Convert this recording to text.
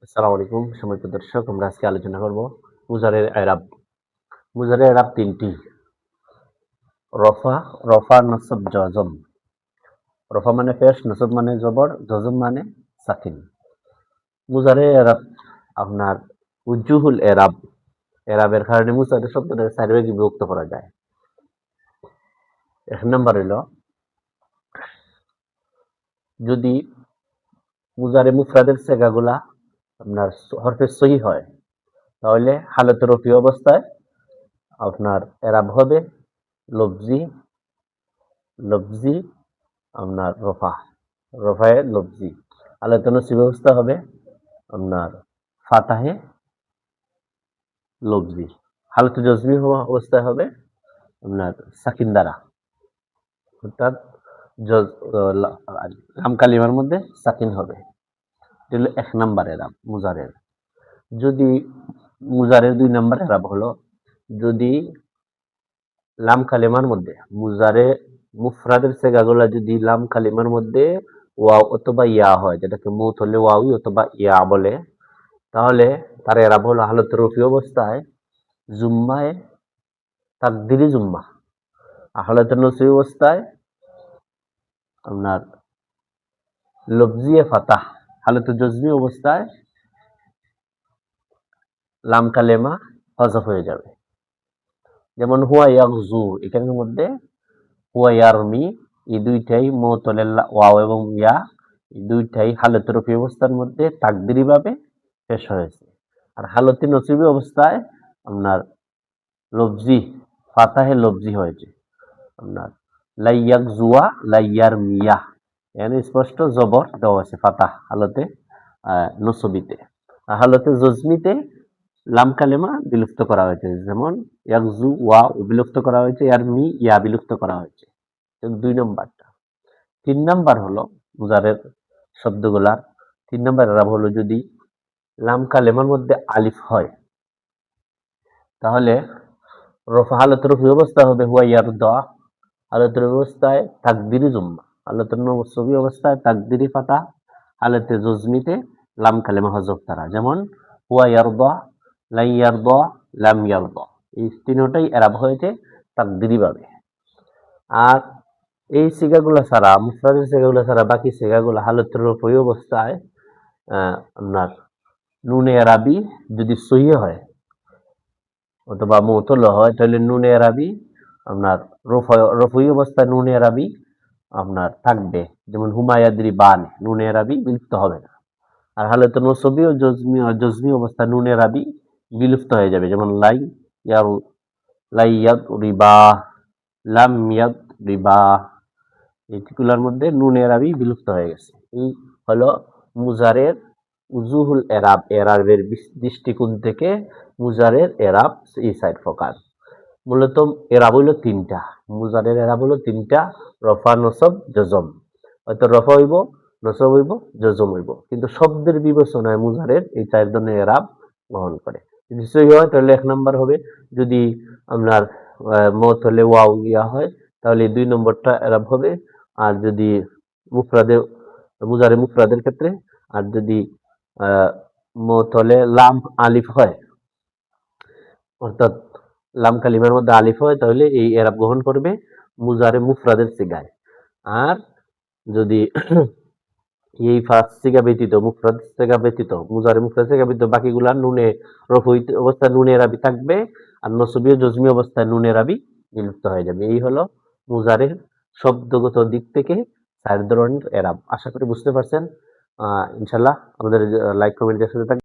আসসালামু আলাইকুম সম্মানিত দর্শক, আমরা আজকে আলোচনা করব মুজারের এরাব। মুজারের এরাব তিনটি: রফা, রফা নসব জজম। রফা মানে পেশ, নসব মানে জবর, জজম মানে সাকিন। মুজারের এরাব আপনার উজ্জুহুল এরাব। এরাবের কারণে মুজারের শব্দটা চার ভাগে বিভক্ত করা যায়। এক নম্বর হলো যদি মুজারে মুফরাদের সেগাগুলা আপনার হরফে সহি হয়, তাহলে হালতে রফি অবস্থায় আপনার এরাব হবে লফজি, লফজি আপনার রফা, রফায়ে লফজি। হালতে নসিব অবস্থা হবে আপনার ফাতাহে লফজি। হালতে জজমি অবস্থায় হবে আপনার সাকিন দ্বারা, অর্থাৎ লাম কালিমার মধ্যে সাকিন হবে। এটা হলো এক নাম্বার এরাব মুজারের। যদি মুজারের দুই নাম্বার এরাব হলো যদি লাম কালিমার মধ্যে মুজারে মুফরাদের সেগাগুলা যদি লাম কালিমার মধ্যে ওয়াও অথবা ইয়া হয়, যেটাকে মুত হলে ওয়াউই অথবা ইয়া বলে, তাহলে তার এরাব হলো হালতে রফি অবস্থায় জুম্মায় তাকদিরি জুম্মা, হালতে নসি অবস্থায় আপনার লফজিয়ে ফাতাহ, হালতে জজমি অবস্থায় লাম কালেমা হজফ হয়ে যাবে। যেমন হুয়া ইয়াগজু, এখানের মধ্যে হুয়া ইয়ারমি, এই দুইটাই মুতলে ওয়াও এবং ইয়া, এই দুইটাই হালতে রফি অবস্থার মধ্যে তাকদিরি ভাবে পেশ হয়েছে। আর হালতে নসিবি অবস্থায় আপনার লফজি ফাতাহে লফজি হয়েছে আপনার লাইয়াক জুয়া লাইয়ার মিয়া, এখানে স্পষ্ট জবর দেওয়া আছে ফাতাহ হালতে নসবিতে। আর হালতে জজমিতে লাম কালেমা বিলুপ্ত করা হয়েছে, যেমন ইয়াকজু ওয়া বিলুপ্ত করা হয়েছে, ইয়ার মি ইয়া বিলুপ্ত করা হয়েছে। দুই নম্বরটা। তিন নাম্বার হলো মুজারের শব্দগুলার তিন নাম্বার এরাব হলো যদি লাম কালেমার মধ্যে আলিফ হয়, তাহলে রফা হালতের রফি অবস্থা হবে হুয়া ইয়ার দা, হালতের অবস্থায় তাকদিরি জুম্মা, হালতের নসবি অবস্থায় তাকদিরি ফাতা, হালতে জজমিতে লাম কালেমা হজফ তারা। যেমন হুয়া ইয়ার দা, লাই ইয়ার দা, লাম ইয়ার দা, এই তিনটাই এরাব হয়েছে তাকদিরি ভাবে। আর এই সিগাগুলো ছাড়া, মুফরাদের সিগাগুলো ছাড়া বাকি সিগাগুলো হালতের রফি অবস্থায় আপনার নুনে এরাবি যদি সহি হয় অথবা মুতল হয়, তাহলে নুনে এরাবি আপনার রফই অবস্থায় নুনে এরাবি আপনার থাকবে। যেমন হুমায়াদ্রি বান, নুনে এরাবি বিলুপ্ত হবে না। আর হালতে নসবি ও জজমি অবস্থায় নুনে এরাবি বিলুপ্ত হয়ে যাবে। যেমন লাইয়াদ রিবা, লাম ইয়াদ রিবা, এইগুলোর মধ্যে নুন এরাবি বিলুপ্ত হয়ে গেছে। এই হলো মুজারের উজুহুল এরাব। এরাবের দৃষ্টিকোণ থেকে মুজারের এরাব এই 4 প্রকার। মূলত এরাব হইল তিনটা, মুজারের এরাব হইল তিনটা: রফা, নসব, জজম। হয়তো রফা হইব, নসব হইব, জজম হইব, কিন্তু শব্দের বিবেচনায় মুজারের এই 4 ধরনের এরাব গ্রহণ করে। যদি সহি হয় তাহলে এক নাম্বার হবে, যদি আপনার মত হলে ওয়াও ইয়া হয় তাহলে 2 নম্বরটা এরাব হবে। আর যদি মুফরাদে মুজারে মুফরাদের ক্ষেত্রে, আর যদি মত হলে লাম আলিফ হয়, অর্থাৎ লাম কালিমার মধ্যে আলিফ হয়, তাহলে এই এরাব গ্রহণ করবে মুজারে মুফরাদের সিগায়। আর যদি এই ফার্স্ট সিগা ব্যতীত, মুফরাদ সিগা ব্যতীত, মুজারে মুফরাদ সিগা ব্যতীত বাকিগুলা নুনে রফই অবস্থায় নুনে এরাবি থাকবে, আর নসবি ও জজমি অবস্থায় নুনে এরাবি বিলুপ্ত হয়ে যাবে। এই হলো মুজারের শব্দগত দিক থেকে 4 ধরনের এরাব। আশা করি বুঝতে পারছেন। ইনশাআল্লাহ আমাদের লাইক কমেন্টের সাথে থাকবেন।